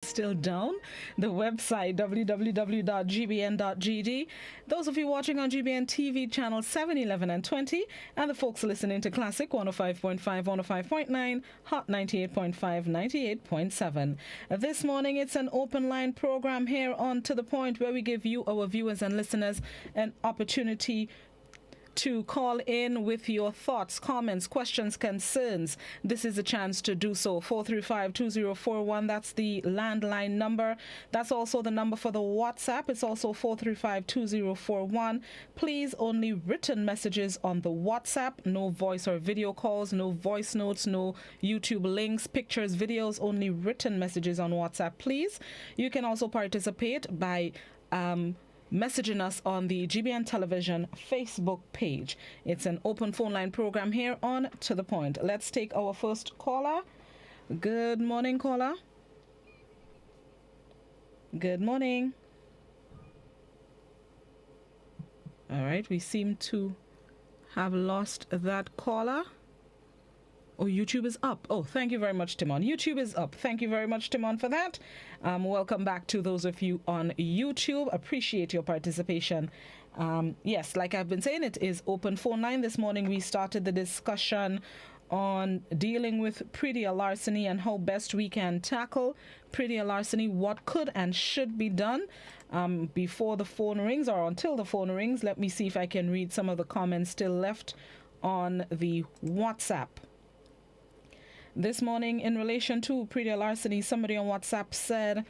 still down. The website, www.gbn.gd. Those of you watching on GBN TV channel 7, 11, and 20, and the folks listening to Classic 105.5, 105.9, Hot 98.5, 98.7. This morning, it's an open line program here on To The Point, where we give you, our viewers and listeners, an opportunity to call in with your thoughts, comments, questions, concerns. This is a chance to do so. 435-2041, that's the landline number. That's also the number for the WhatsApp. It's also 435-2041. Please, only written messages on the WhatsApp. No voice or video calls, no voice notes, no YouTube links, pictures, videos, only written messages on WhatsApp, please. You can also participate by messaging us on the GBN Television Facebook page. It's an open phone line program here on To The Point. Let's take our first caller. Good morning, caller. Good morning. All right, we seem to have lost that caller. Oh, YouTube is up. Oh, thank you very much, Timon. YouTube is up. Thank you very much, Timon, for that. Welcome back to those of you on YouTube. Appreciate your participation. Yes, like I've been saying, it is open phone line. This morning we started the discussion on dealing with pretty larceny and how best we can tackle pretty larceny, what could and should be done before the phone rings or until the phone rings. Let me see if I can read some of the comments still left on the WhatsApp. This morning, in relation to pretty larceny, somebody on WhatsApp said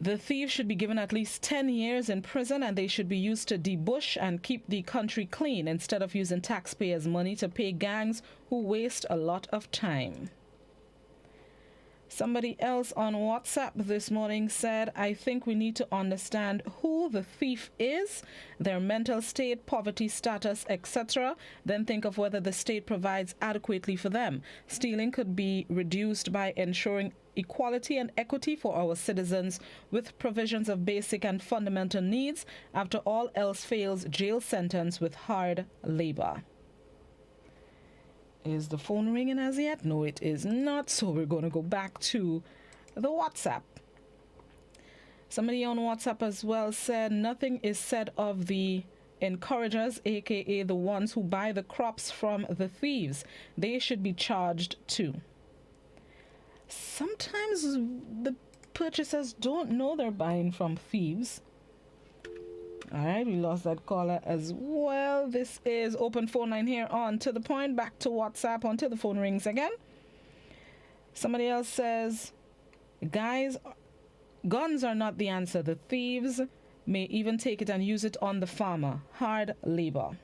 the thieves should be given at least 10 years in prison, and they should be used to debush and keep the country clean instead of using taxpayers' money to pay gangs who waste a lot of time. Somebody else on WhatsApp this morning said, I think we need to understand who the thief is, their mental state, poverty status, etc. Then think of whether the state provides adequately for them. Stealing could be reduced by ensuring equality and equity for our citizens with provisions of basic and fundamental needs. After all else fails, jail sentence with hard labor. Is the phone ringing as yet? No, it is not. So we're going to go back to the WhatsApp. Somebody on WhatsApp as well said nothing is said of the encouragers, aka the ones who buy the crops from the thieves. They should be charged too. Sometimes the purchasers don't know they're buying from thieves. All right, we lost that caller as well. This is open phone line here on To The Point. Back to WhatsApp until the phone rings again. Somebody else says, guys, guns are not the answer. The thieves may even take it and use it on the farmer. Hard labor.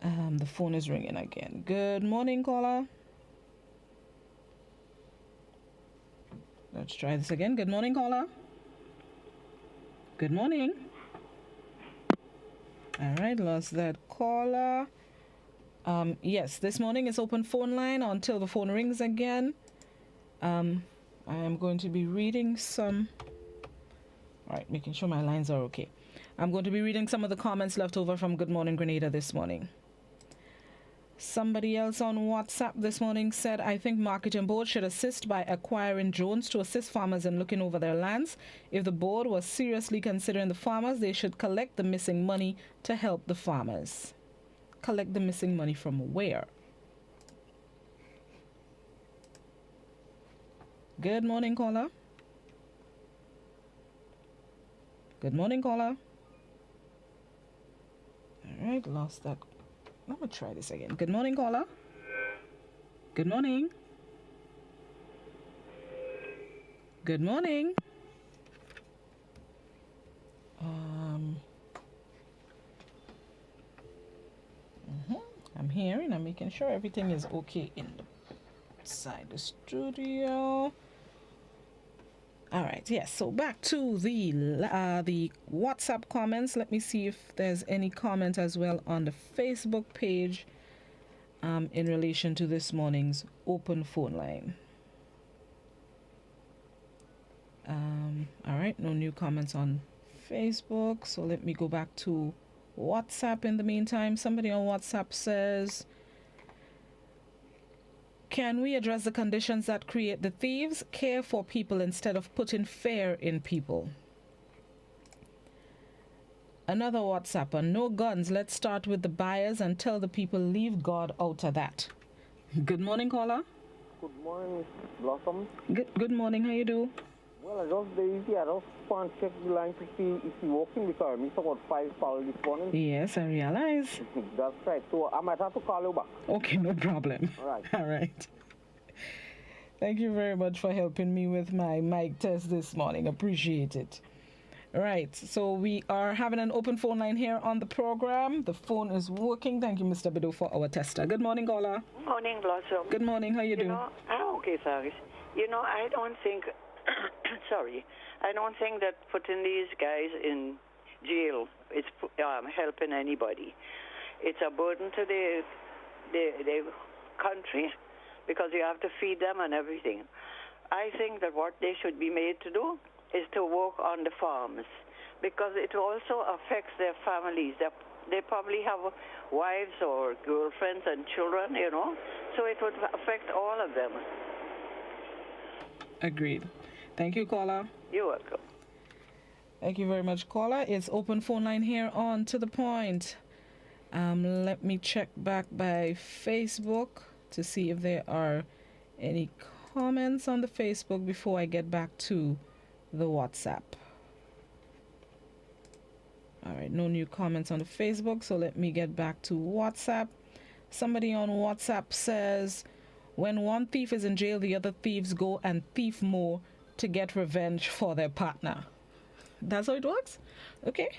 The phone is ringing again. Good morning, caller. Let's try this again. Good morning, caller. Good morning. All right, lost that caller. Yes, this morning is open phone line until the phone rings again. I am going to be reading some... All right, making sure my lines are okay. I'm going to be reading some of the comments left over from Good Morning Grenada this morning. Somebody else on WhatsApp this morning said, I think marketing board should assist by acquiring drones to assist farmers in looking over their lands. If the board was seriously considering the farmers, they should collect the missing money to help the farmers. Collect the missing money from where? Good morning, caller. Good morning, caller. All right, lost that. I'm going to try this again. Good morning, caller. Good morning. Good morning. I'm hearing. I'm making sure everything is okay inside the studio. All right. Yes. So back to the WhatsApp comments. Let me see if there's any comment as well on the Facebook page in relation to this morning's open phone line. All right. No new comments on Facebook. So let me go back to WhatsApp in the meantime. Somebody on WhatsApp says, Can we address the conditions that create the thieves? Care for people instead of putting fear in people. Another WhatsApper. No guns. Let's start with the buyers and tell the people leave God out of that. Good morning, caller. Good morning, Blossom. Good morning. How you do? Well, I just lazy. I just want to check the line to see if you walking because I missed about 5 calls this morning. Yes, I realize. That's right. So I might have to call you back. Okay, no problem. All right. All right. Thank you very much for helping me with my mic test this morning. Appreciate it. Right, so we are having an open phone line here on the program. The phone is working. Thank you, Mr. Bido, for our tester. Good morning, caller. Morning, Blossom. Good morning. How you doing? I'm okay, sorry. I don't think, I don't think that putting these guys in jail is helping anybody. It's a burden to the country because you have to feed them and everything. I think that what they should be made to do is to work on the farms because it also affects their families. They probably have wives or girlfriends and children, so it would affect all of them. Agreed. Thank you, caller. You're welcome. Thank you very much, caller. It's open phone line here on To The Point. Let me check back by Facebook to see if there are any comments on the Facebook before I get back to the WhatsApp. All right, no new comments on the Facebook, so let me get back to WhatsApp. Somebody on WhatsApp says, when one thief is in jail, the other thieves go and thief more to get revenge for their partner. That's how it works? Okay.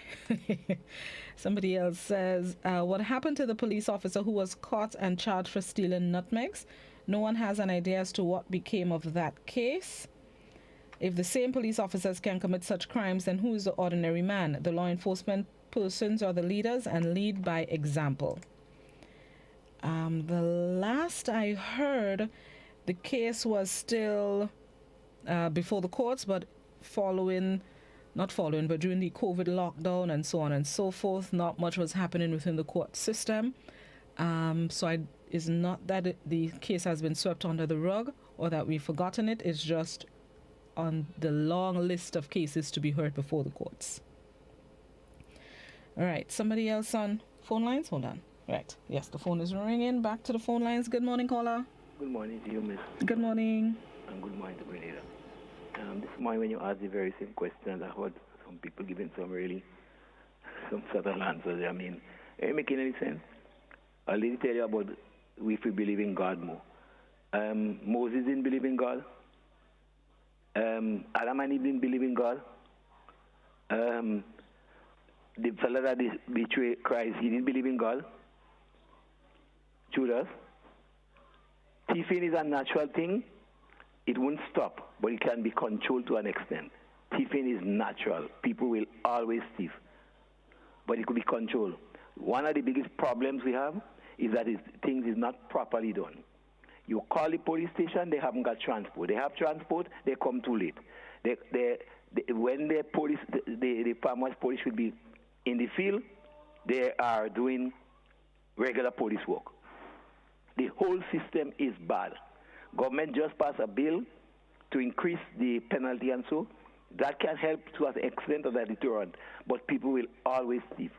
Somebody else says, what happened to the police officer who was caught and charged for stealing nutmegs? No one has an idea as to what became of that case. If the same police officers can commit such crimes, then who is the ordinary man? The law enforcement persons are the leaders and lead by example. The last I heard, the case was still before the courts, but during the COVID lockdown and so on and so forth, not much was happening within the court system. It's not that the case has been swept under the rug or that we've forgotten it. It's just on the long list of cases to be heard before the courts. All right, somebody else on phone lines? Hold on. Right, yes, the phone is ringing. Back to the phone lines. Good morning, caller. Good morning to you, miss. Good morning. And good morning to Grenada. This morning when you asked the very same questions, I heard some people giving some subtle answers. I mean, ain't making any sense. I'll tell you about if we believe in God more. Moses didn't believe in God. Adam and Eve didn't believe in God. The fellow that betrayed Christ, he didn't believe in God. Judas. Thieving is a natural thing. It won't stop, but it can be controlled to an extent. Thieving is natural. People will always thief, but it could be controlled. One of the biggest problems we have is that things is not properly done. You call the police station, they haven't got transport. They have transport, they come too late. When the farmers' police should be in the field, they are doing regular police work. The whole system is bad. Government just passed a bill to increase the penalty and so. That can help to an extent of a deterrent, but people will always thief.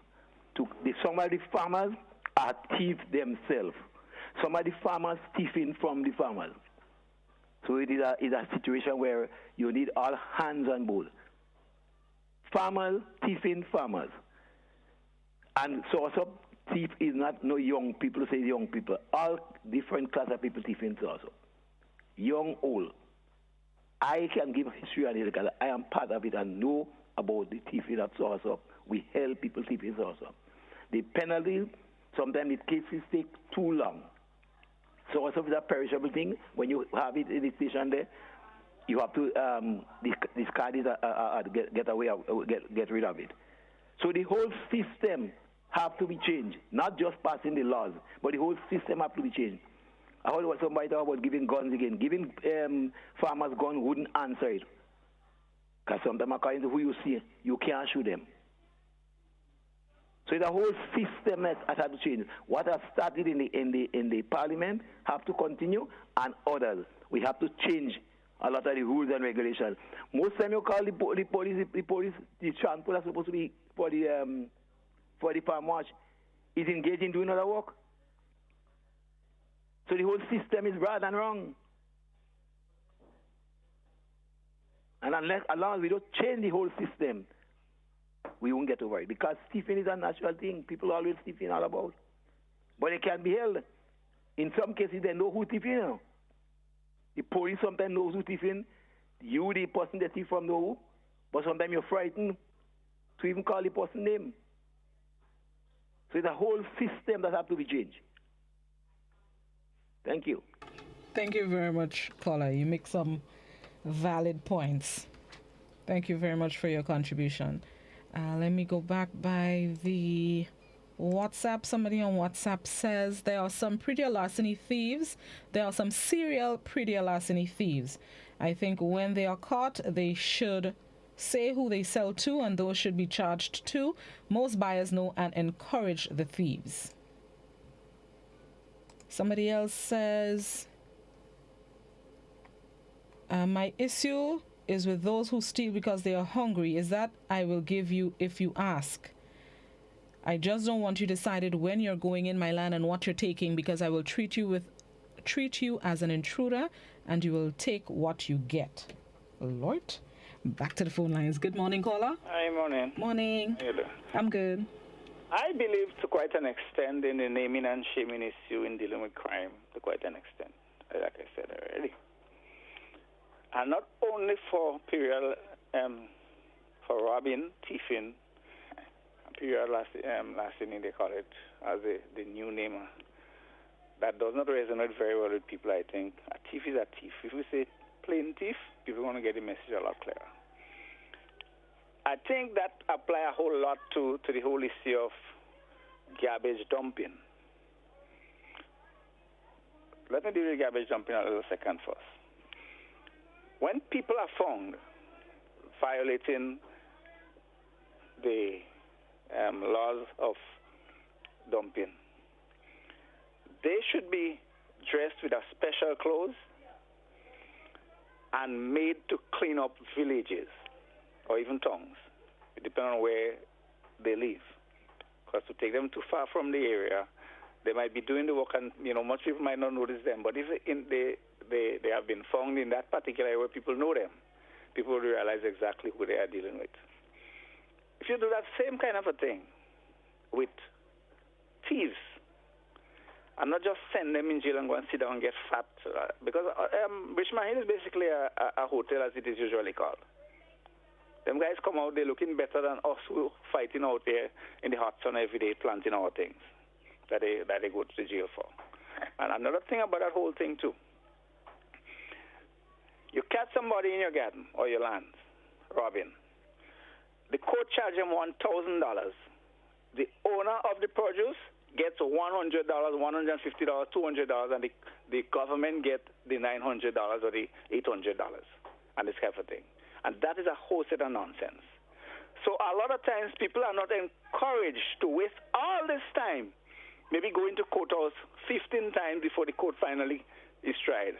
Some of the farmers are thieves themselves. Some of the farmers thieving from the farmers. So it is a situation where you need all hands on board. Farmers thieving farmers. And so also thief is not no young people, say young people. All different class of people thieving also. Young, old. I can give history on it because I am part of it and know about the thieving at also. We help people thieving also. The penalty, sometimes the cases take too long. So also it's a perishable thing. When you have it in the station there, you have to discard it, get rid of it. So the whole system have to be changed, not just passing the laws, but the whole system have to be changed. I heard somebody talk about giving guns again. Giving farmers guns wouldn't answer it. Because sometimes according to who you see, you can't shoot them. So the whole system that has to change. What has started in the parliament have to continue, and others. We have to change a lot of the rules and regulations. Most time you call the police, the transport are supposed to be for the farm watch, is engaged in doing other work. So the whole system is bad and wrong. And as long as we don't change the whole system, we won't get over it. Because thieving is a natural thing. People always thieving all about. But it can be held. In some cases, they know who thieving. You know. The police sometimes knows who thieving. You, the person that thief from, know who. But sometimes you're frightened to even call the person's name. So it's a whole system that has to be changed. Thank you. Thank you very much, caller. You make some valid points. Thank you very much for your contribution. Let me go back by the WhatsApp. Somebody on WhatsApp says there are some prettier larceny thieves. There are some serial prettier larceny thieves. I think when they are caught, they should say who they sell to, and those should be charged too. Most buyers know and encourage the thieves. Somebody else says, my issue is with those who steal because they are hungry. Is that I will give you if you ask. I just don't want you decided when you're going in my land and what you're taking, because I will treat you as an intruder and you will take what you get. Lord. Back to the phone lines. Good morning, caller. Hi, morning. Morning. How you doing? I'm good. I believe to quite an extent in the naming and shaming issue in dealing with crime, to quite an extent, like I said already. And not only for period, for robbing, thieving, period larceny, they call it, as the new name. That does not resonate very well with people, I think. A thief is a thief. If we say plain thief, people want to get the message a lot clearer. I think that apply a whole lot to the whole issue of garbage dumping. Let me deal with garbage dumping a little second first. When people are found violating the laws of dumping, they should be dressed with a special clothes and made to clean up villages or even towns, depending on where they live. Because to take them too far from the area, they might be doing the work, and most people might not notice them. But if they have been found in that particular area where people know them, people will realize exactly who they are dealing with. If you do that same kind of a thing with thieves, and not just send them in jail and go and sit down and get fat, because Richmond Hill is basically a hotel, as it is usually called. Them guys come out, they're looking better than us who are fighting out there in the hot sun every day, planting our things that they go to the jail for. And another thing about that whole thing, too. You catch somebody in your garden or your land robbing. The court charge them $1,000. The owner of the produce gets $100, $150, $200, and the government gets the $900 or the $800 and this kind of thing. And that is a whole set of nonsense. So a lot of times people are not encouraged to waste all this time, maybe going to courthouse 15 times before the court finally is tried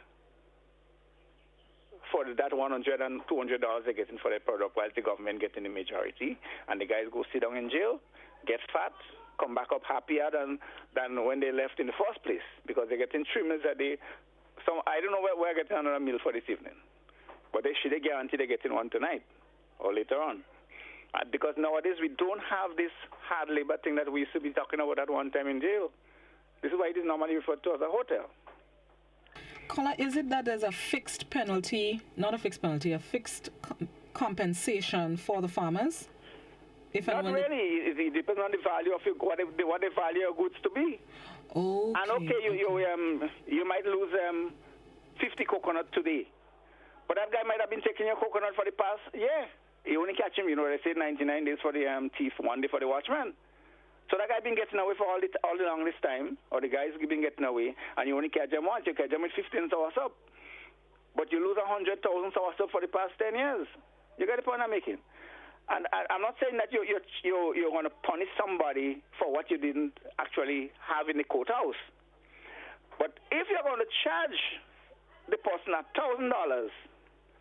for that $100 and $200 they're getting for their product, while the government getting the majority, and the guys go sit down in jail, get fat, come back up happier than when they left in the first place, because they're getting 3 meals a day. I don't know where we're getting another meal for this evening, but they should guarantee they're getting one tonight or later on. Because nowadays we don't have this hard labor thing that we used to be talking about at one time in jail. This is why it is normally referred to as a hotel. Caller, is it that there's a fixed penalty, not a fixed penalty, a fixed compensation for the farmers? Not really. It depends on the value of what they value your goods to be. Okay. And you might lose 50 coconut today, but that guy might have been taking your coconut for the past year. You only catch him, they say 99 days for the thief, 1 day for the watchman. So that guy been getting away for all the longest time, or the guy's been getting away, and you only catch him once. You catch him with 15 sour up, but you lose 100,000 sour up for the past 10 years. You got the point I'm making. And I'm not saying that you're going to punish somebody for what you didn't actually have in the courthouse. But if you're going to charge the person $1,000,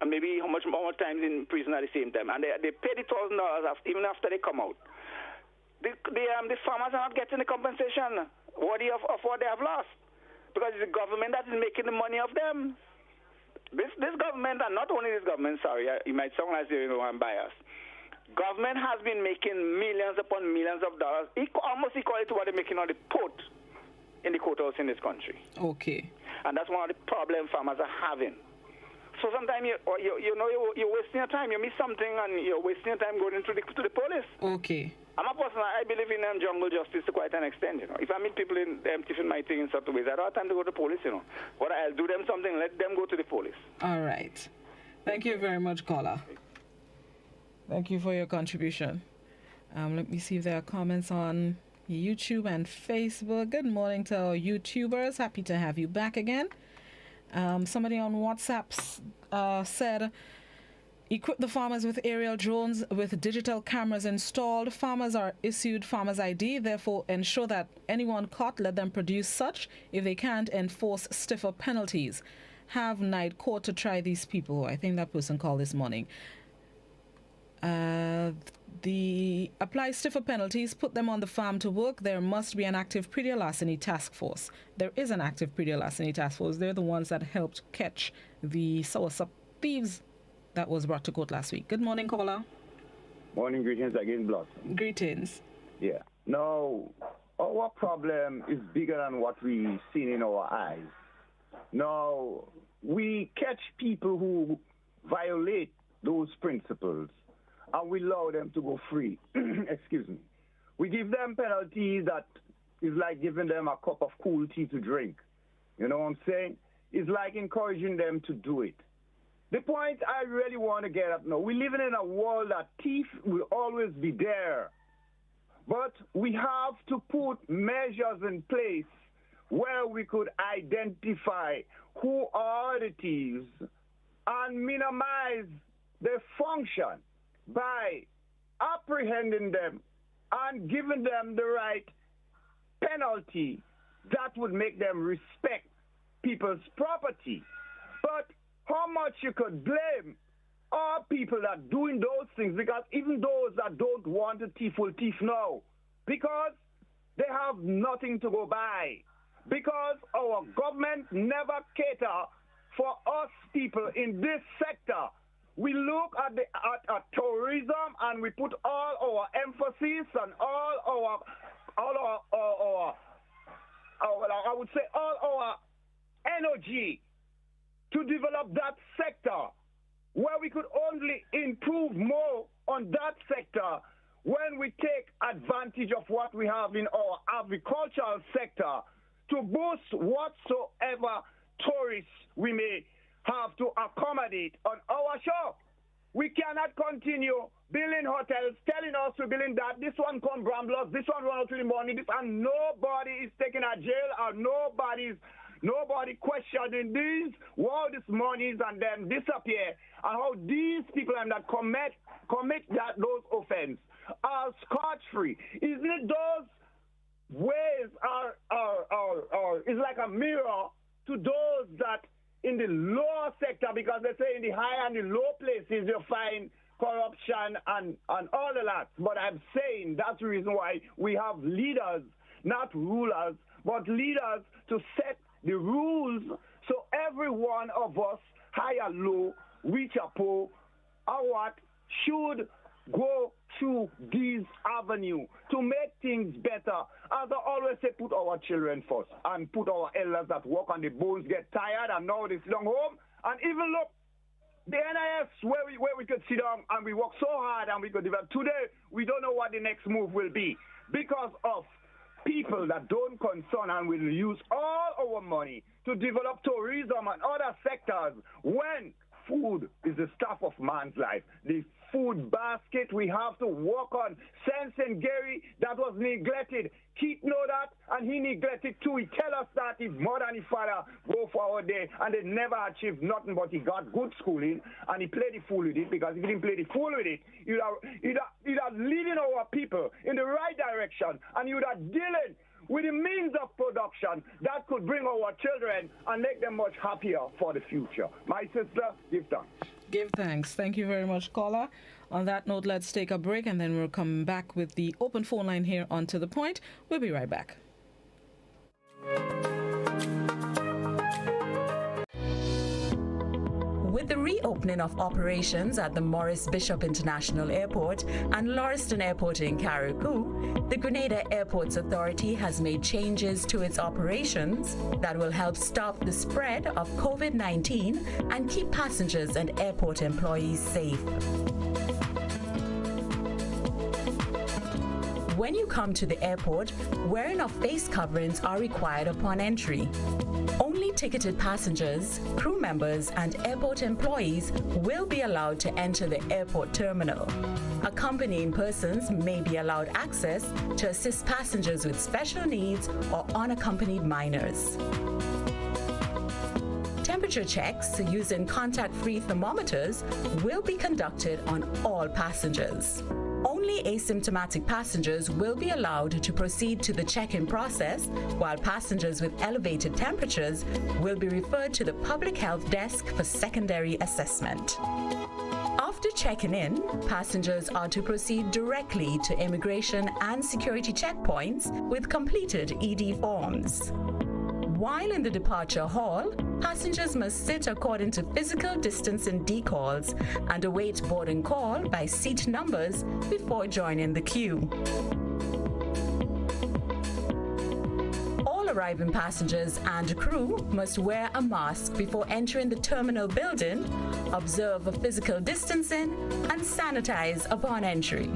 and maybe how much more times in prison at the same time, and they pay the $1,000 even after they come out, the farmers are not getting the compensation worthy of what they have lost, because it's the government that is making the money of them. This government, and not only this government, sorry, it might sound as I'm biased. Government has been making millions upon millions of dollars, almost equal to what they're making on the port in the courthouse in this country. Okay. And that's one of the problems farmers are having. So sometimes you're wasting your time. You miss something and you're wasting your time going to the police. Okay. I'm a person, I believe in jungle justice to quite an extent, If I meet people in tiffin my thing in certain ways, I don't have time to go to the police, But I'll do them something, let them go to the police. All right. Thank you very much, caller. Thank you for your contribution. Let me see if there are comments on YouTube and Facebook. Good morning to our YouTubers. Happy to have you back again. Somebody on WhatsApp said, equip the farmers with aerial drones with digital cameras installed. Farmers are issued farmers ID. Therefore, ensure that anyone caught, let them produce such. If they can't, enforce stiffer penalties. Have night court to try these people. I think that person called this morning. Apply stiffer penalties, put them on the farm to work. There must be an active pre-larceny task force. There is an active pre-larceny task force. They're the ones that helped catch the soursop thieves that was brought to court last week. Good morning, caller. Morning, greetings again, Blossom. Greetings. Yeah. Now, our problem is bigger than what we've seen in our eyes. Now, we catch people who violate those principles, and we allow them to go free. Excuse me. We give them penalties that is like giving them a cup of cool tea to drink. You know what I'm saying? It's like encouraging them to do it. The point I really want to get at now, we're living in a world that thief will always be there. But we have to put measures in place where we could identify who are the thieves and minimize their function by apprehending them and giving them the right penalty that would make them respect people's property. But how much you could blame all people that doing those things, because even those that don't want to thief will thief now, because they have nothing to go by, because our government never cater for us people in this sector. We look at tourism and we put all our emphasis and all our energy to develop that sector, where we could only improve more on that sector when we take advantage of what we have in our agricultural sector to boost whatsoever tourists we may have to accommodate on our shore. We cannot continue building hotels, telling us we're building that. This one come Bramblers, this one run out in the morning, and nobody is taken a jail, or nobody questioning these, these monies and then disappear, and how these people that commit those offense are scot-free. Isn't it those ways are is like a mirror to those that in the lower sector, because they say in the high and the low places you find corruption and all of that. But I'm saying that's the reason why we have leaders, not rulers, but leaders to set the rules so every one of us, high or low, rich or poor, or what, should go through this avenue to make things better. As I always say, put our children first and put our elders that work on the bones, get tired, and now they sit down home. And even look, the NIS where we could sit down and we work so hard and we could develop. Today, we don't know what the next move will be because of people that don't concern and will use all our money to develop tourism and other sectors when food is the stuff of man's life. The food basket we have to work on. Sensen Gary, that was neglected. Keith know that, and he neglected too. He tell us that his mother and his father go forward there, and they never achieved nothing, but he got good schooling, and he played the fool with it, because if he didn't play the fool with it, he'd have leading our people in the right direction, and he would have dealing with the means of production that could bring our children and make them much happier for the future. My sister, give thanks. Give thanks. Thank you very much, caller. On that note, let's take a break, and then we'll come back with the open phone line here on To The Point. We'll be right back. With the reopening of operations at the Morris Bishop International Airport and Lauriston Airport in Carriacou, the Grenada Airports Authority has made changes to its operations that will help stop the spread of COVID-19 and keep passengers and airport employees safe. When you come to the airport, wearing of face coverings are required upon entry. Only ticketed passengers, crew members, and airport employees will be allowed to enter the airport terminal. Accompanying persons may be allowed access to assist passengers with special needs or unaccompanied minors. Temperature checks using contact-free thermometers will be conducted on all passengers. Only asymptomatic passengers will be allowed to proceed to the check-in process, while passengers with elevated temperatures will be referred to the public health desk for secondary assessment. After checking in, passengers are to proceed directly to immigration and security checkpoints with completed ED forms. While in the departure hall, passengers must sit according to physical distancing decals and await boarding call by seat numbers before joining the queue. All arriving passengers and crew must wear a mask before entering the terminal building, observe physical distancing, and sanitize upon entry.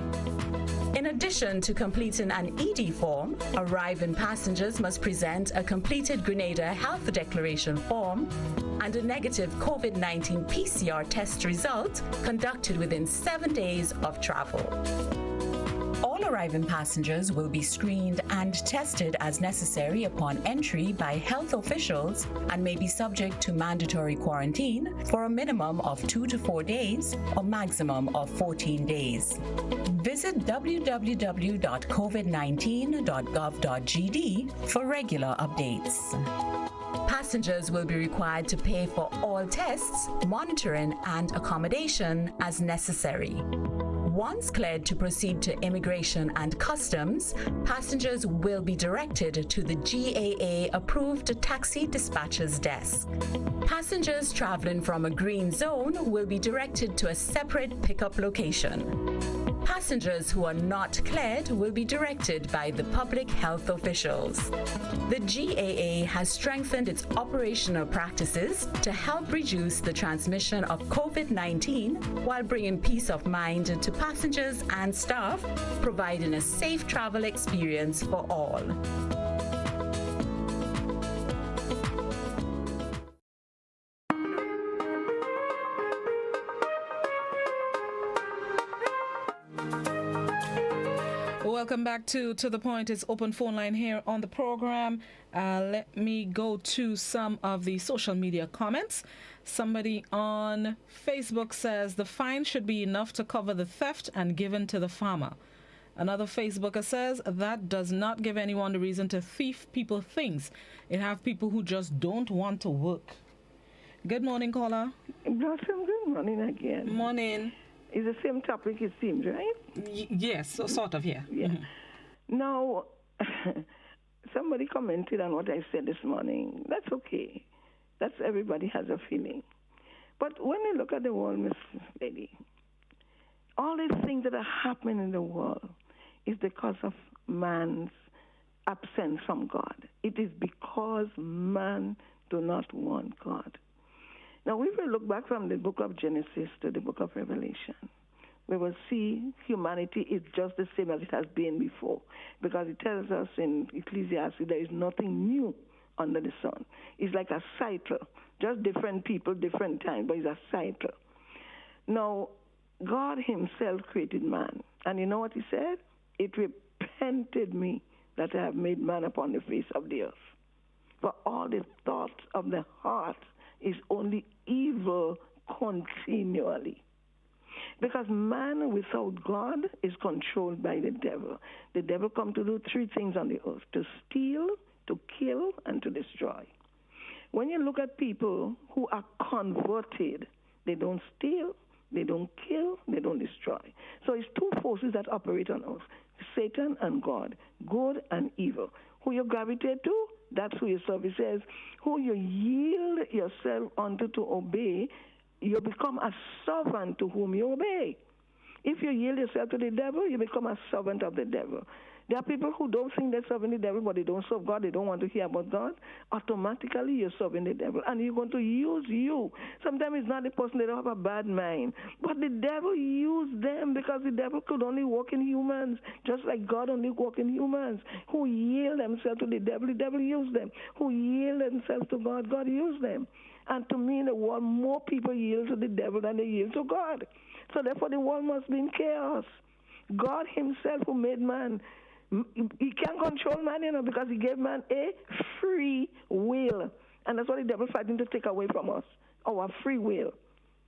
In addition to completing an ED form, arriving passengers must present a completed Grenada Health Declaration form and a negative COVID-19 PCR test result conducted within 7 days of travel. All arriving passengers will be screened and tested as necessary upon entry by health officials and may be subject to mandatory quarantine for a minimum of 2 to 4 days or maximum of 14 days. Visit www.covid19.gov.gd for regular updates. Passengers will be required to pay for all tests, monitoring, and accommodation as necessary. Once cleared to proceed to Immigration and Customs, passengers will be directed to the GAA-approved taxi dispatcher's desk. Passengers traveling from a green zone will be directed to a separate pickup location. Passengers who are not cleared will be directed by the public health officials. The GAA has strengthened its operational practices to help reduce the transmission of COVID-19 while bringing peace of mind to passengers and staff, providing a safe travel experience for all. Welcome back to The Point. It's open phone line here on the program. Let me go to some of the social media comments. Somebody on Facebook says the fine should be enough to cover the theft and given to the farmer. Another Facebooker says that does not give anyone the reason to thief people things. It have people who just don't want to work. Good morning, caller. Blossom, good morning again. Morning. It's the same topic, it seems, right? Yes, so sort of, yeah. Yeah. Mm-hmm. Now, somebody commented on what I said this morning. That's okay. That's everybody has a feeling. But when you look at the world, Miss Lady, all these things that are happening in the world is because of man's absence from God. It is because man do not want God. Now, if we look back from the book of Genesis to the book of Revelation, we will see humanity is just the same as it has been before, because it tells us in Ecclesiastes there is nothing new under the sun. It's like a cycle. Just different people, different times, but it's a cycle. Now, God himself created man. And you know what he said? It repented me that I have made man upon the face of the earth. For all the thoughts of the heart is only evil continually. Because man without God is controlled by the devil. The devil comes to do three things on the earth: to steal, to kill, and to destroy. When you look at people who are converted, they don't steal, they don't kill, they don't destroy. So it's two forces that operate on us: Satan and God, good and evil. Who you gravitate to, that's who you serve. It says, who you yield yourself unto to obey, you become a servant to whom you obey. If you yield yourself to the devil, you become a servant of the devil. There are people who don't think they're serving the devil, but they don't serve God. They don't want to hear about God. Automatically, you're serving the devil, and he's going to use you. Sometimes it's not the person that have a bad mind, but the devil used them because the devil could only work in humans, just like God only work in humans. Who yield themselves to the devil used them. Who yield themselves to God, God used them. And to me, in the world, more people yield to the devil than they yield to God. So therefore, the world must be in chaos. God himself, who made man, he can't control man, because he gave man a free will. And that's what the devil fighting to take away from us, our free will.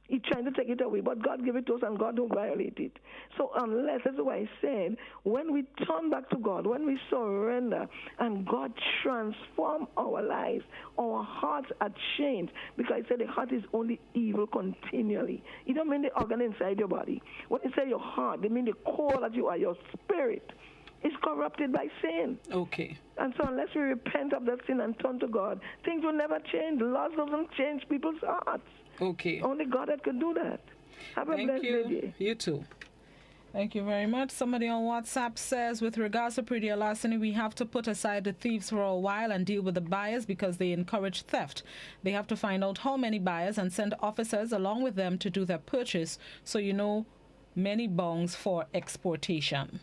He's trying to take it away, but God gave it to us, and God don't violate it. So unless, that's why I said, when we turn back to God, when we surrender, and God transform our lives, our hearts are changed, because I said the heart is only evil continually. It don't mean the organ inside your body. When you say your heart, they mean the core that you are, your spirit is corrupted by sin. Okay. And so unless we repent of that sin and turn to God, things will never change. Laws doesn't change people's hearts. Okay. Only God that could do that. Have a blessed day. You too. Thank you very much. Somebody on WhatsApp says, with regards to pretty larceny, we have to put aside the thieves for a while and deal with the buyers because they encourage theft. They have to find out how many buyers and send officers along with them to do their purchase, so you know many bongs for exportation.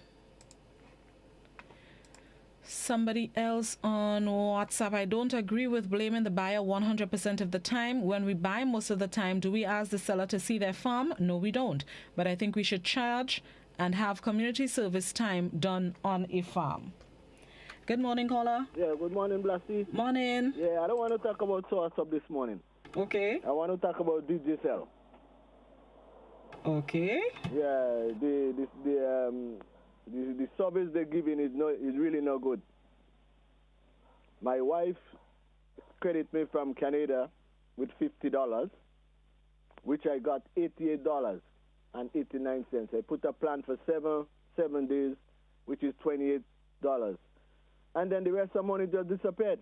Somebody else on WhatsApp, I don't agree with blaming the buyer 100% of the time. When we buy most of the time, do we ask the seller to see their farm? No, we don't. But I think we should charge and have community service time done on a farm. Good morning, caller. Yeah, good morning, Blasty. Morning. Yeah, I don't want to talk about source up this morning. Okay. I want to talk about DJ Cell. Okay. Yeah, the service they're giving is really not good. My wife credit me from Canada with $50, which I got $88.89. I put a plan for seven days, which is $28, and then the rest of the money just disappeared.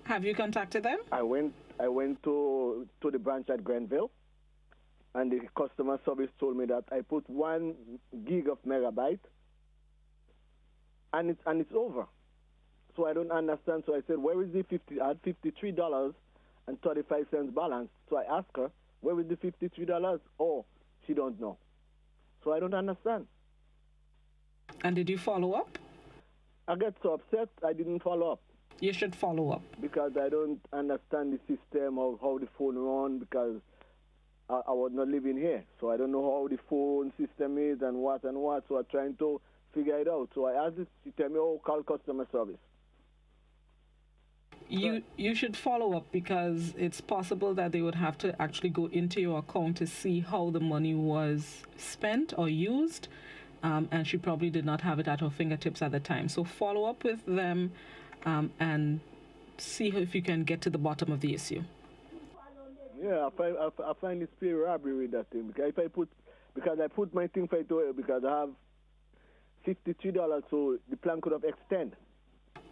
Have you contacted them? I went to the branch at Grenville. And the customer service told me that I put 1 gig of megabyte, and it's over. So I don't understand. So I said, where is the 50? I had $53.35 balance. So I asked her, where is the $53? Oh, she don't know. So I don't understand. And did you follow up? I get so upset I didn't follow up. You should follow up. Because I don't understand the system of how the phone runs, because I was not living here, so I don't know how the phone system is and what. So I'm trying to figure it out. So I asked her, she tell me, oh, call customer service. You should follow up, because it's possible that they would have to actually go into your account to see how the money was spent or used, and she probably did not have it at her fingertips at the time. So follow up with them and see if you can get to the bottom of the issue. Yeah, I find it's pure robbery with that thing, because I put my thing for it away, because I have $53, so the plan could have extended.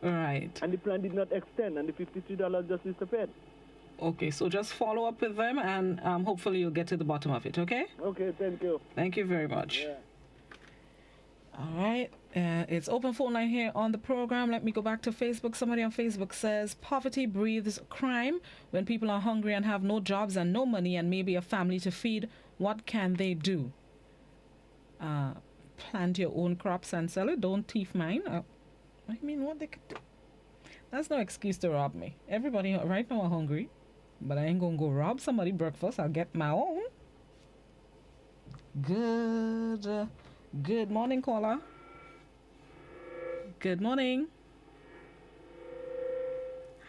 Right. And the plan did not extend, and the $53 just disappeared. Okay, so just follow up with them, and hopefully you'll get to the bottom of it, okay? Okay, thank you. Thank you very much. Yeah. All right, it's open phone line here on the program. Let me go back to Facebook. Somebody on Facebook says, poverty breathes crime. When people are hungry and have no jobs and no money and maybe a family to feed, what can they do? Plant your own crops and sell it. Don't thief mine. I mean, what they could do. That's no excuse to rob me. Everybody right now are hungry, but I ain't gonna go rob somebody breakfast. I'll get my own. Good morning, caller. Good morning.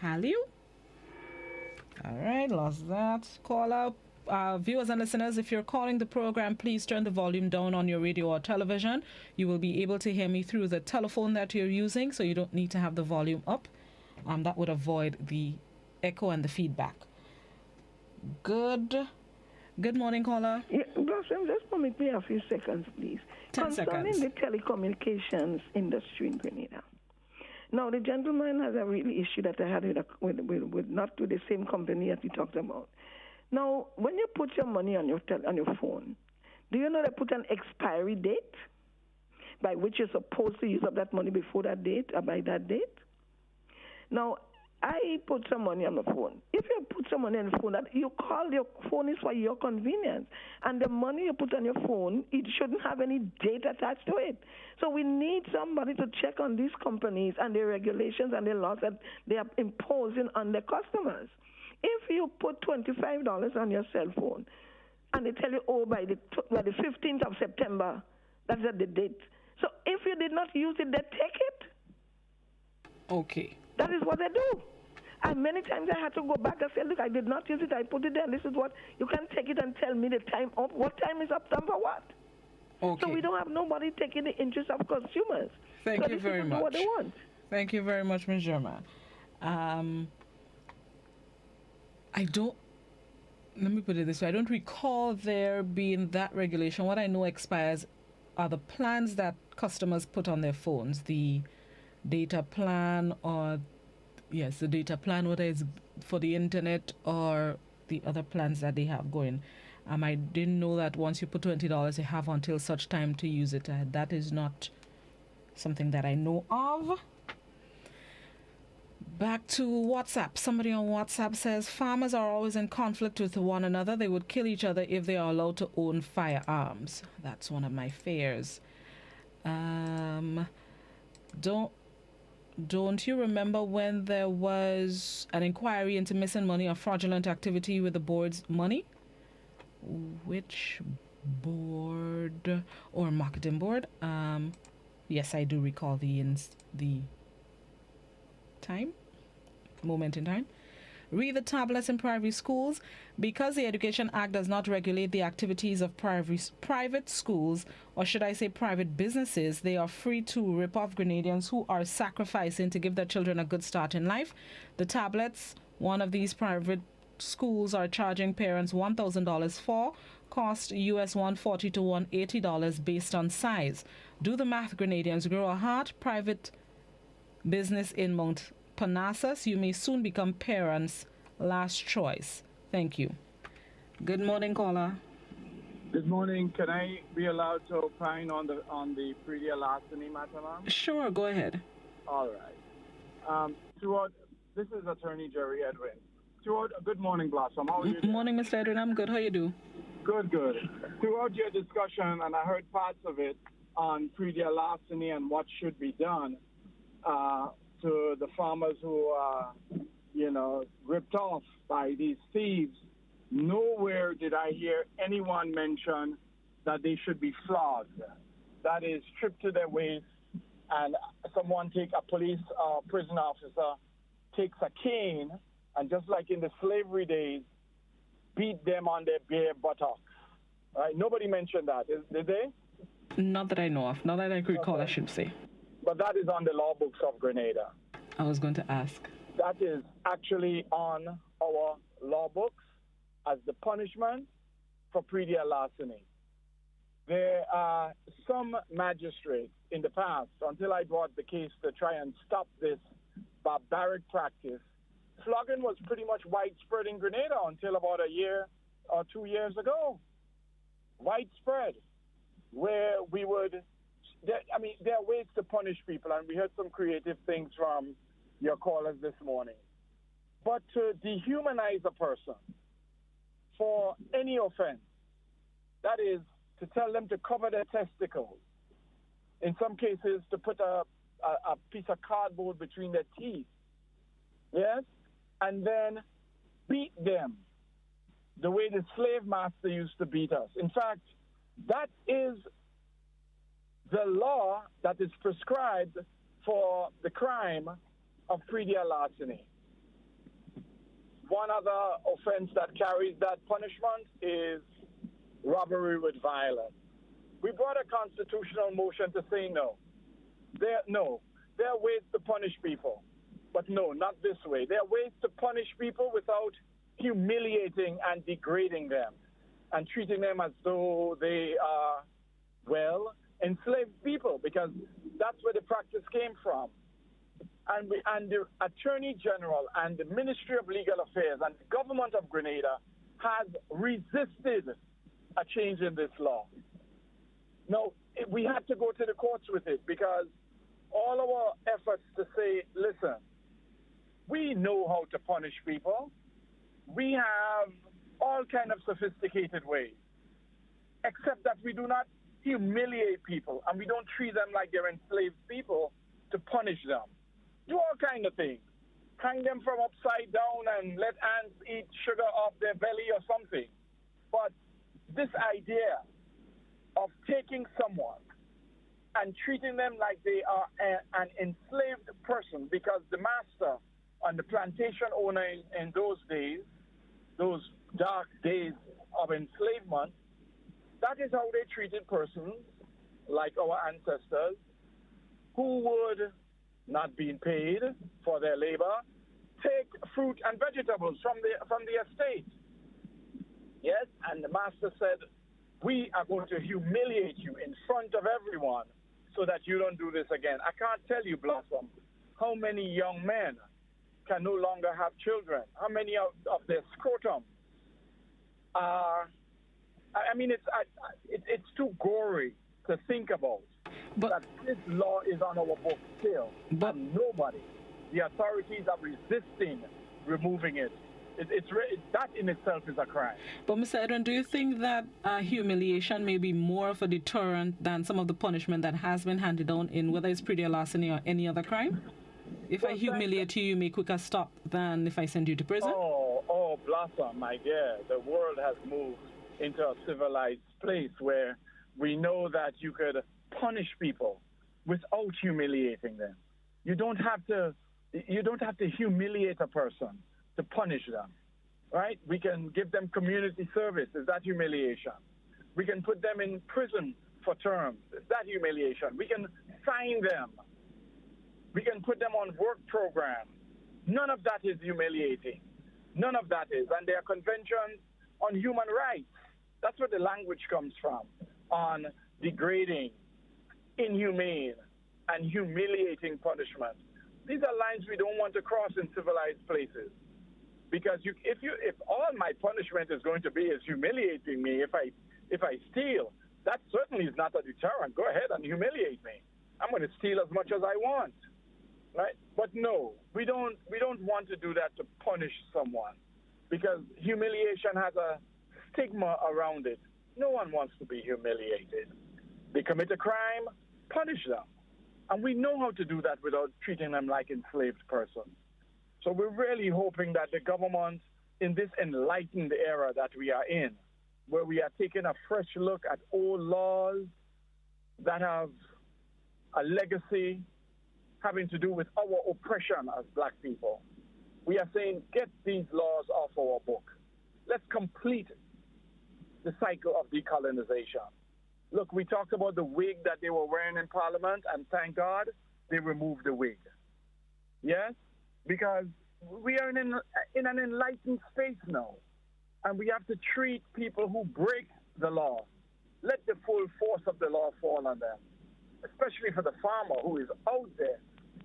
Hello. All right, lost that caller. Viewers and listeners, if you're calling the program, please turn the volume down on your radio or television. You will be able to hear me through the telephone that you're using, so you don't need to have the volume up. That would avoid the echo and the feedback. Good morning, caller. Yeah, Blossom, just permit me a few seconds, please. 10 seconds. Concerning the telecommunications industry in Grenada. Now, the gentleman has a real issue that I had with not with the same company that we talked about. Now, when you put your money on your phone, do you know they put an expiry date by which you're supposed to use up that money before that date or by that date? Now, I put some money on the phone. If you put some money on the phone, that you call your phone is for your convenience. And the money you put on your phone, it shouldn't have any date attached to it. So we need somebody to check on these companies and their regulations and the laws that they are imposing on their customers. If you put $25 on your cell phone and they tell you, by the 15th of September, that's the date. So if you did not use it, they take it. Okay. That is what they do. And many times I had to go back and say, look, I did not use it. I put it there. This is what, you can take it and tell me the time up. What time is up, time for what? Okay. So we don't have nobody taking the interest of consumers. Thank you very much. What they want. Thank you very much, Ms. German. Let me put it this way. I don't recall there being that regulation. What I know expires are the plans that customers put on their phones. The data plan the data plan, whether it's for the internet or the other plans that they have going. I didn't know that once you put $20, you have until such time to use it. That is not something that I know of. Back to WhatsApp. Somebody on WhatsApp says, farmers are always in conflict with one another. They would kill each other if they are allowed to own firearms. That's one of my fears. Don't you remember when there was an inquiry into missing money or fraudulent activity with the board's money? Which board or marketing board? Yes, I do recall the moment in time. Read the tablets in private schools. Because the Education Act does not regulate the activities of private schools, or should I say private businesses, they are free to rip off Grenadians who are sacrificing to give their children a good start in life. The tablets, one of these private schools are charging parents $1,000 for, cost US $140 to $180 based on size. Do the math, Grenadians. Grow a heart. Private business in Mount Parnassus. You may soon become parents' last choice. Thank you. Good morning, caller. Good morning. Can I be allowed to opine on the pre-deal larceny matter, ma'am? Sure, go ahead. All right. This is Attorney Jerry Edwin. Good morning, Blossom. How are you? Morning, Mr. Edwin. I'm good. How you do? Good. Throughout your discussion, and I heard parts of it on pre-deal larceny and what should be done to the farmers who are, ripped off by these thieves. Nowhere did I hear anyone mention that they should be flogged. That is, stripped to their waist, and someone a police prison officer takes a cane, and just like in the slavery days, beat them on their bare buttocks. Right? Nobody mentioned that, did they? Not that I know of. Not that I could recall, I should say. But that is on the law books of Grenada. I was going to ask. That is actually on our law books as the punishment for pre-deal larceny. There are some magistrates in the past, until I brought the case to try and stop this barbaric practice, flogging was pretty much widespread in Grenada until about a year or 2 years ago. Widespread, where we would... there are ways to punish people, and we heard some creative things from your callers this morning. But to dehumanize a person for any offense, that is, to tell them to cover their testicles, in some cases to put a piece of cardboard between their teeth, yes, and then beat them the way the slave master used to beat us. In fact, that is the law that is prescribed for the crime of pre-deal larceny. One other offense that carries that punishment is robbery with violence. We brought a constitutional motion to say no. There are ways to punish people, but no, not this way. There are ways to punish people without humiliating and degrading them and treating them as though they are, well, enslaved people, because that's where the practice came from. And the Attorney General and the Ministry of Legal Affairs and the government of Grenada has resisted a change in this law. Now, we had to go to the courts with it because all our efforts to say, listen, we know how to punish people. We have all kind of sophisticated ways, except that we do not humiliate people and we don't treat them like they're enslaved people to punish them. Do all kind of things. Hang them from upside down and let ants eat sugar off their belly or something. But this idea of taking someone and treating them like they are an enslaved person, because the master and the plantation owner in those days, those dark days of enslavement, that is how they treated persons like our ancestors who would, not being paid for their labor, take fruit and vegetables from the estate. Yes, and the master said, we are going to humiliate you in front of everyone so that you don't do this again. I can't tell you, Blossom, how many young men can no longer have children, how many of their scrotum are, I mean, it's too gory to think about. But that this law is on our books still, and nobody, the authorities are resisting removing it. That in itself is a crime. But Mr. Edwin, do you think that humiliation may be more of a deterrent than some of the punishment that has been handed down in whether it's pre-deal larceny or any other crime? If I humiliate you, you may quicker stop than if I send you to prison? Oh, Blossom, my dear, the world has moved into a civilized place where we know that you could punish people without humiliating them. You don't have to humiliate a person to punish them, right? We can give them community service. Is that humiliation? We can put them in prison for terms. Is that humiliation? We can fine them. We can put them on work programs. None of that is humiliating. None of that is. And there are conventions on human rights. That's where the language comes from, on degrading, inhumane, and humiliating punishment. These are lines we don't want to cross in civilized places. Because if all my punishment is going to be is humiliating me, if I steal, that certainly is not a deterrent. Go ahead and humiliate me. I'm going to steal as much as I want, right? But no, we don't want to do that to punish someone, because humiliation has a stigma around it. No one wants to be humiliated. They commit a crime, punish them. And we know how to do that without treating them like enslaved persons. So we're really hoping that the government, in this enlightened era that we are in, where we are taking a fresh look at old laws that have a legacy having to do with our oppression as black people, we are saying, get these laws off our book. Let's complete the cycle of decolonization. Look, we talked about the wig that they were wearing in Parliament, and thank God they removed the wig. Yes? Because we are in an enlightened space now, and we have to treat people who break the law. Let the full force of the law fall on them, especially for the farmer who is out there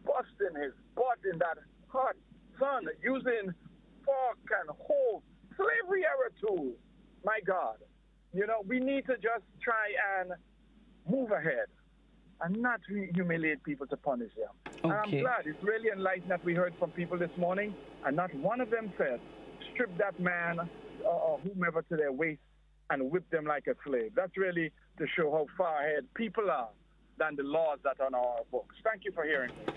busting his butt in that hot sun, using fork and hoe, slavery-era tools. My God. You know, we need to just try and move ahead and not humiliate people to punish them. Okay. And I'm glad. It's really enlightening that we heard from people this morning, and not one of them said, strip that man or whomever to their waist and whip them like a slave. That's really to show how far ahead people are than the laws that are on our books. Thank you for hearing me.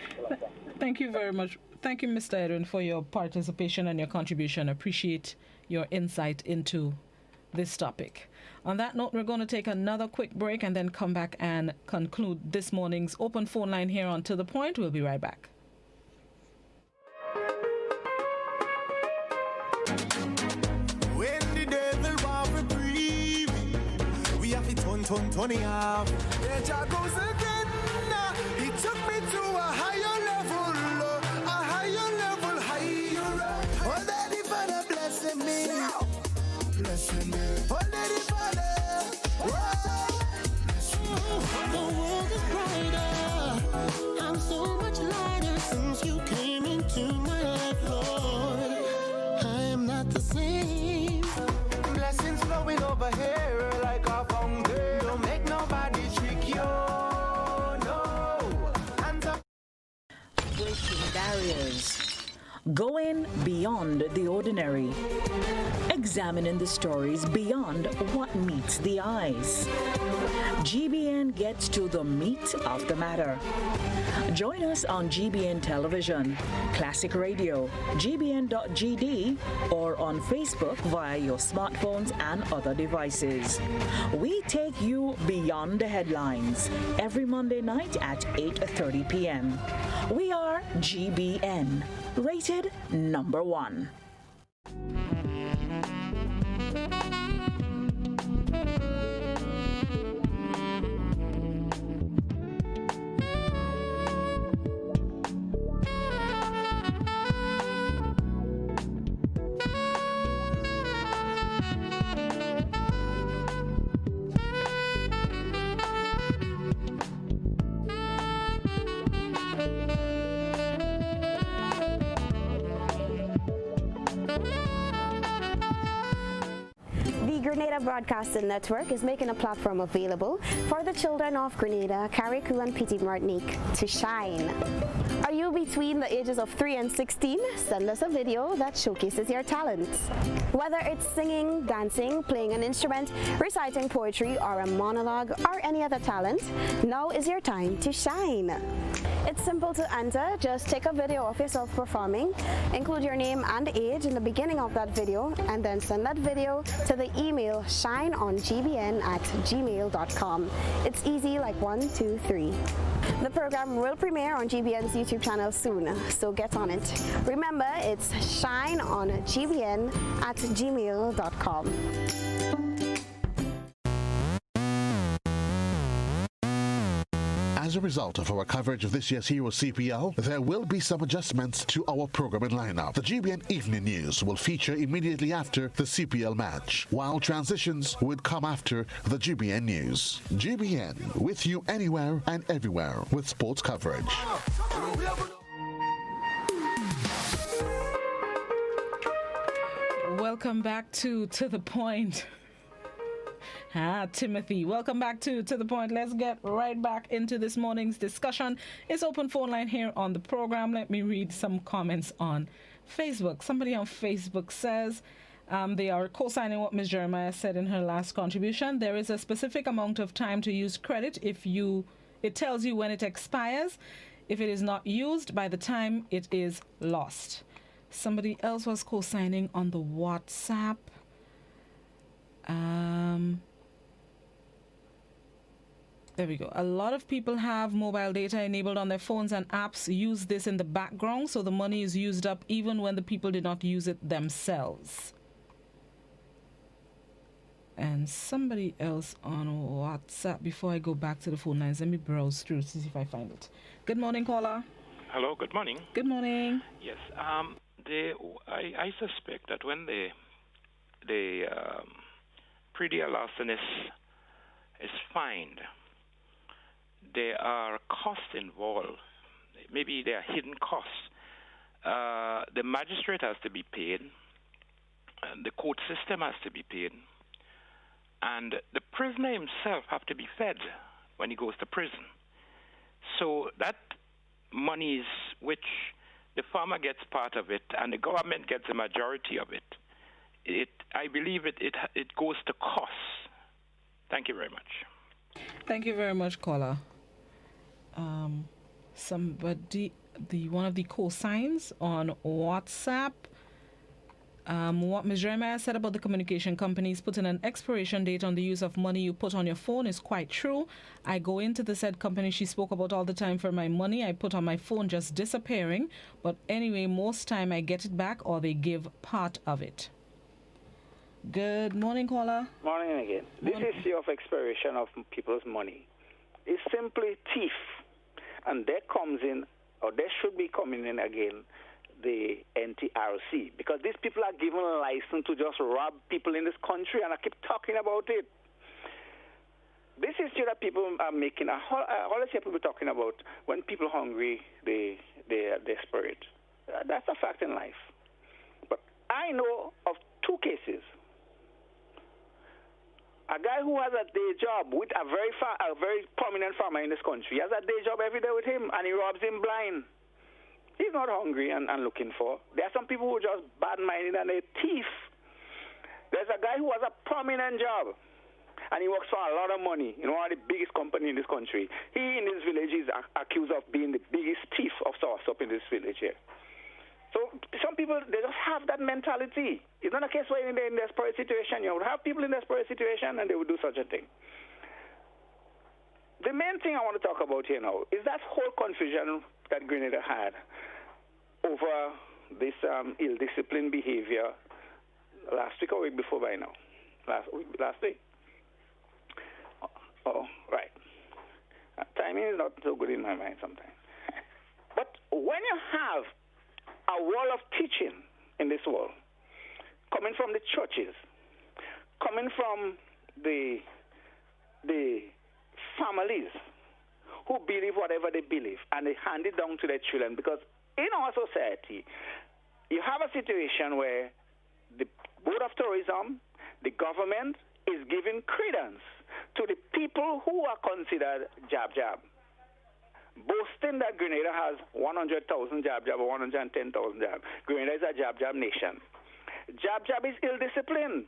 Thank you very much. Thank you, Mr. Edwin, for your participation and your contribution. Appreciate your insight into this topic. On that note, we're going to take another quick break and then come back and conclude this morning's open phone line here on To The Point. We'll be right back. When the devil want to breathe, we have to turn it off. There Jah goes again. He took me to a higher level, higher. Oh, Daddy Father blessing me. Oh, Daddy Father. The world is brighter. I'm so much lighter since you came into my life, Lord. I am not the same. Blessings flowing over here like a fountain. Don't make nobody trick you. No. Breaking barriers. Going beyond the ordinary. Examining the stories beyond what meets the eyes. GBN gets to the meat of the matter. Join us on GBN Television, Classic Radio, gbn.gd, or on Facebook via your smartphones and other devices. We take you beyond the headlines every Monday night at 8:30 p.m. We are GBN, rated number 1. Grenada Broadcasting Network is making a platform available for the children of Grenada, Carriacou, and Petite Martinique to shine. Are you between the ages of 3 and 16? Send us a video that showcases your talents. Whether it's singing, dancing, playing an instrument, reciting poetry, or a monologue, or any other talent, now is your time to shine. It's simple to enter. Just take a video of yourself performing, include your name and age in the beginning of that video, and then send that video to the email shineongbn@gmail.com. It's easy like 1, 2, 3. The program will premiere on GBN's YouTube channel soon, so get on it. Remember, it's shineongbn@gmail.com. As a result of our coverage of this year's Hero CPL, there will be some adjustments to our programming lineup. The GBN Evening News will feature immediately after the CPL match, while transitions would come after the GBN News. GBN, with you anywhere and everywhere with sports coverage. Welcome back to The Point. Timothy, welcome back to The Point. Let's get right back into this morning's discussion. It's open phone line here on the program. Let me read some comments on Facebook. Somebody on Facebook says they are co-signing what Ms. Jeremiah said in her last contribution. There is a specific amount of time to use credit. It tells you when it expires. If it is not used by the time it is lost. Somebody else was co-signing on the WhatsApp. There we go. A lot of people have mobile data enabled on their phones, and apps use this in the background, so the money is used up even when the people did not use it themselves. And somebody else on WhatsApp, before I go back to the phone lines, let me browse through to see if I find it. Good morning, caller. Hello, good morning. Good morning. Yes, I suspect that when the pretty larcenist is fined, there are costs involved. Maybe there are hidden costs. The magistrate has to be paid, and the court system has to be paid, and the prisoner himself have to be fed when he goes to prison. So that monies which the farmer gets part of it and the government gets a majority of it, I believe it goes to costs. Thank you very much. Thank you very much, caller. Somebody, one of the cosigns on WhatsApp. What Ms. Jeremiah said about the communication companies putting an expiration date on the use of money you put on your phone is quite true. I go into the said company she spoke about all the time for my money I put on my phone just disappearing. But anyway, most time I get it back or they give part of it. Good morning, caller. Morning again. This issue of expiration of people's money is simply thief. And there comes in, or there should be coming in again, the NTRC, because these people are given a license to just rob people in this country, and I keep talking about it. This issue that people are making, I always hear people talking about when people are hungry, they are desperate. That's a fact in life. But I know of two cases. A guy who has a day job with a very prominent farmer in this country. He has a day job every day with him, and he robs him blind. He's not hungry and looking for. There are some people who are just bad-minded and they're thief. There's a guy who has a prominent job, and he works for a lot of money in one of the biggest companies in this country. He, in his village, is accused of being the biggest thief of sauce up in this village here. So some people, they just have that mentality. It's not a case where they're in a desperate situation. You would have people in a desperate situation, and they would do such a thing. The main thing I want to talk about here now is that whole confusion that Grenada had over this ill-disciplined behavior last week or week before by now. Last week. Oh, right. Timing is not so good in my mind sometimes. But when you have a wall of teaching in this world, coming from the churches, coming from the families who believe whatever they believe, and they hand it down to their children, because in our society, you have a situation where the Board of Tourism, the government, is giving credence to the people who are considered jab-jab, boasting that Grenada has 100,000 jab-jab or 110,000 jab. Grenada is a jab-jab nation. Jab-jab is ill-discipline.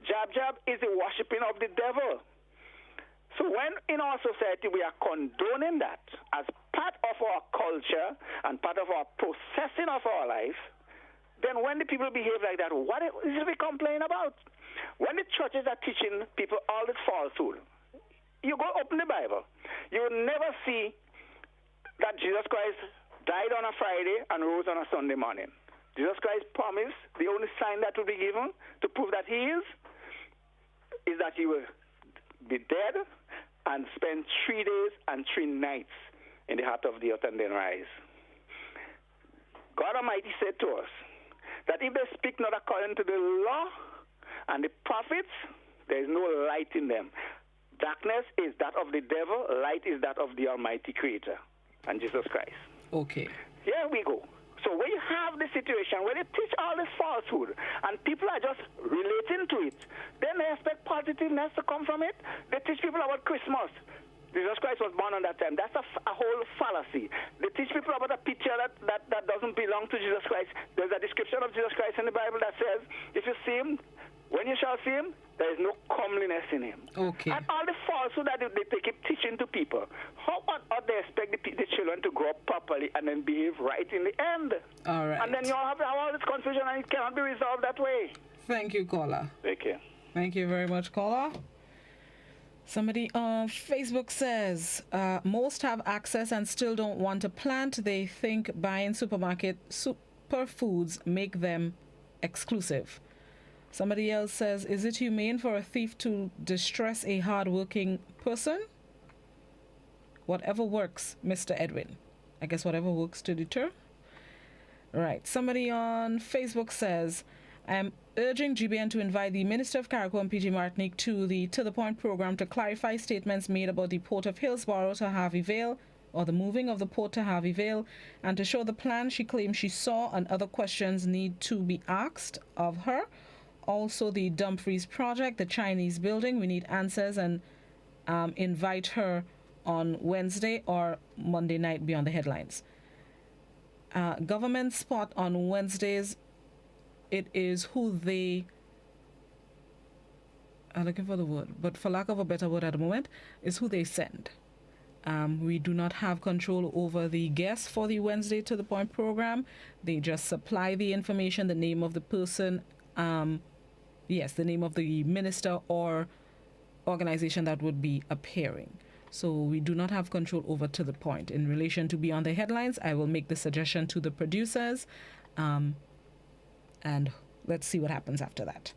Jab-jab is the worshipping of the devil. So when in our society we are condoning that as part of our culture and part of our processing of our life, then when the people behave like that, what is it we complain about? When the churches are teaching people all this falsehood, you go open the Bible, you will never see that Jesus Christ died on a Friday and rose on a Sunday morning. Jesus Christ promised the only sign that will be given to prove that he is that he will be dead and spend 3 days and 3 nights in the heart of the earth and then rise. God Almighty said to us that if they speak not according to the law and the prophets, there is no light in them. Darkness is that of the devil, light is that of the Almighty Creator and Jesus Christ. Okay. Here we go. So when you have the situation where they teach all this falsehood and people are just relating to it, then they expect positiveness to come from it. They teach people about Christmas. Jesus Christ was born on that time. That's a whole fallacy. They teach people about a picture that doesn't belong to Jesus Christ. There's a description of Jesus Christ in the Bible that says, if you see him, when you shall see him, there is no comeliness in him. Okay. And all the falsehood that they keep teaching to people, how ought they expect the children to grow up properly and then behave right in the end? All right. And then you all have all this confusion, and it cannot be resolved that way. Thank you, caller. Take care. Thank you very much, caller. Somebody on Facebook says, most have access and still don't want to plant. They think buying superfoods make them exclusive. Somebody else says, is it humane for a thief to distress a hard-working person? Whatever works, Mr. Edwin. I guess whatever works to deter. Right. Somebody on Facebook says, I am urging GBN to invite the Minister of Carriacou and PG Martinique to the To The Point program to clarify statements made about the Port of Hillsborough to Harvey Vale, or the moving of the port to Harvey Vale, and to show the plan she claims she saw and other questions need to be asked of her. Also, the Dumfries project, the Chinese building, we need answers, and invite her on Wednesday or Monday night beyond the headlines. Government spot on Wednesdays, it is who they, I'm looking for the word, but for lack of a better word at the moment, is who they send. We do not have control over the guests for the Wednesday to the Point program. They just supply the information, the name of the person, the name of the minister or organization that would be appearing. So we do not have control over To the Point. In relation to Beyond the Headlines, I will make the suggestion to the producers, and let's see what happens after that.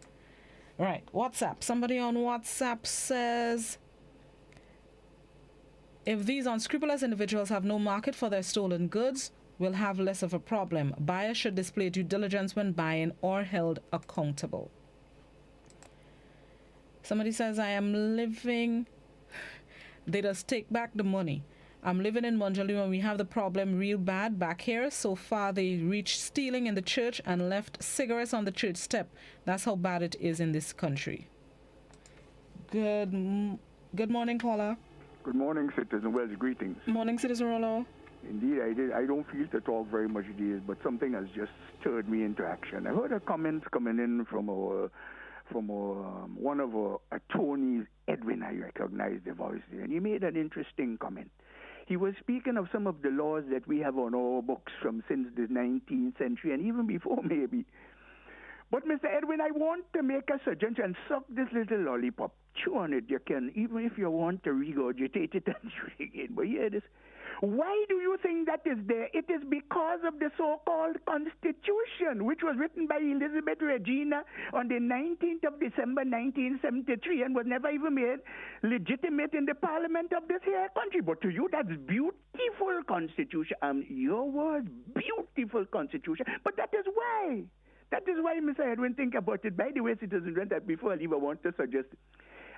All right, WhatsApp. Somebody on WhatsApp says, if these unscrupulous individuals have no market for their stolen goods, we'll have less of a problem. Buyers should display due diligence when buying or held accountable. Somebody says, I am living... They just take back the money. I'm living in Munjali and we have the problem real bad back here. So far, they reached stealing in the church and left cigarettes on the church step. That's how bad it is in this country. Good morning, caller. Good morning, Citizen Welsh. Greetings. Morning, Citizen Rollo. Indeed, I don't feel to talk very much these, but something has just stirred me into action. I heard a comment coming in from one of our attorneys, Edwin. I recognize the voice there, and he made an interesting comment. He was speaking of some of the laws that we have on our books from since the 19th century and even before, maybe. But, Mr. Edwin, I want to make a suggestion. Suck this little lollipop. Chew on it. You can, even if you want to regurgitate it and drink it. But hear this. Why do you think that is there? It is because of the so-called Constitution, which was written by Elizabeth Regina on the 19th of December, 1973, and was never even made legitimate in the Parliament of this here country. But to you, that's beautiful Constitution. Your words, beautiful Constitution. But that is why. That is why, Mr. Edwin, think about it. By the way, Citizen Rent, that before I leave, I want to suggest,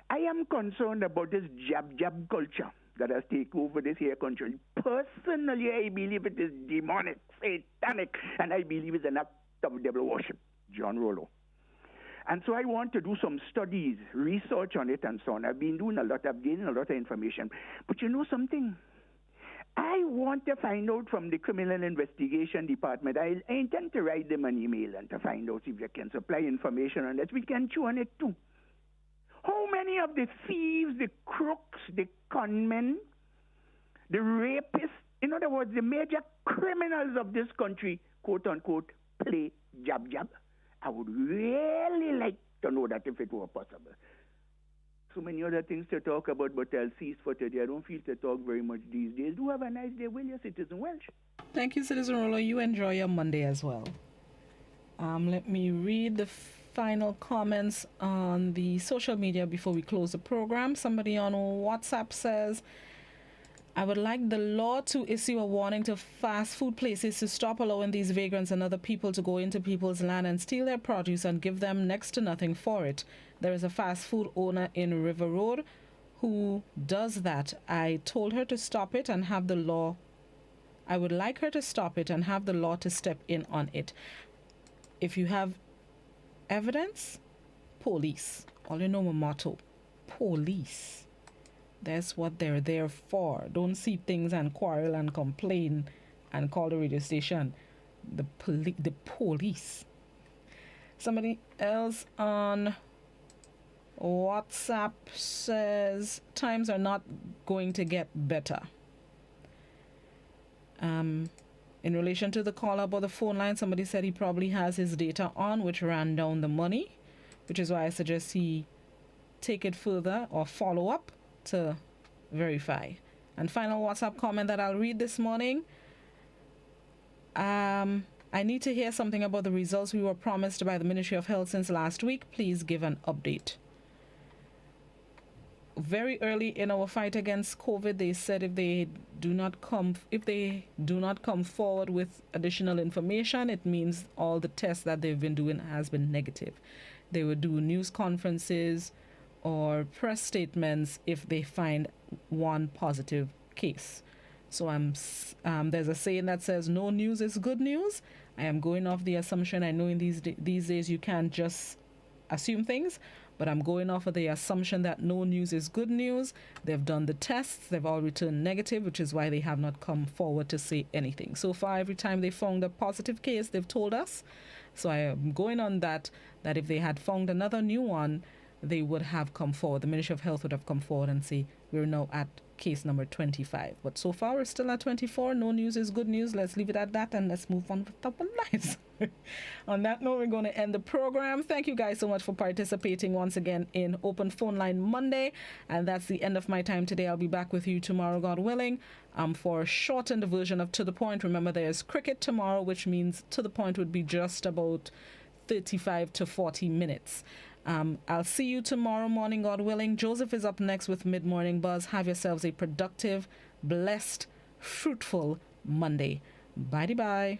I am concerned about this jab culture that has taken over this here country. Personally, I believe it is demonic, satanic, and I believe it's an act of devil worship, John Rollo. And so I want to do some studies, research on it, and so on. I've been doing a lot. I've gained a lot of information. But you know something? I want to find out from the Criminal Investigation Department. I intend to write them an email and to find out if they can supply information on that. We can chew on it too. How many of the thieves, the crooks, the conmen, the rapists, in other words, the major criminals of this country, quote unquote, play jab? I would really like to know that if it were possible. So many other things to talk about, but I'll cease for today. I don't feel to talk very much these days. Do have a nice day, will you, Citizen Welsh? Thank you, Citizen Rollo. You enjoy your Monday as well. Let me read the final comments on the social media before we close the program. Somebody on WhatsApp says, I would like the law to issue a warning to fast food places to stop allowing these vagrants and other people to go into people's land and steal their produce and give them next to nothing for it. There is a fast food owner in River Road who does that. I told her to stop it and have the law. I would like her to stop it and have the law to step in on it. If you have evidence, police. All you know, my motto, police. That's what they're there for. Don't see things and quarrel and complain and call the radio station. The police. Somebody else on WhatsApp says times are not going to get better. In relation to the call about the phone line, somebody said he probably has his data on, which ran down the money, which is why I suggest he take it further or follow up to verify. And final WhatsApp comment that I'll read this morning. I need to hear something about the results we were promised by the Ministry of Health since last week. Please give an update. Very early in our fight against COVID, they said if they do not come forward with additional information, it means all the tests that they've been doing has been negative. They would do news conferences or press statements if they find one positive case. So there's a saying that says no news is good news. I am going off the assumption. I know in these days you can't just assume things, but I'm going off of the assumption that no news is good news. They've done the tests. They've all returned negative, which is why they have not come forward to say anything. So far, every time they found a positive case, they've told us. So I am going on that if they had found another new one, they would have come forward. The Ministry of Health would have come forward and say, we're now at case number 25. But so far, we're still at 24. No news is good news. Let's leave it at that and let's move on with our lives. On that note, we're going to end the program. Thank you guys so much for participating once again in Open Phone Line Monday. And that's the end of my time today. I'll be back with you tomorrow, God willing, for a shortened version of To The Point. Remember, there's cricket tomorrow, which means To The Point would be just about 35 to 40 minutes. I'll see you tomorrow morning, God willing. Joseph is up next with Mid Morning Buzz. Have yourselves a productive, blessed, fruitful Monday. Bye-bye.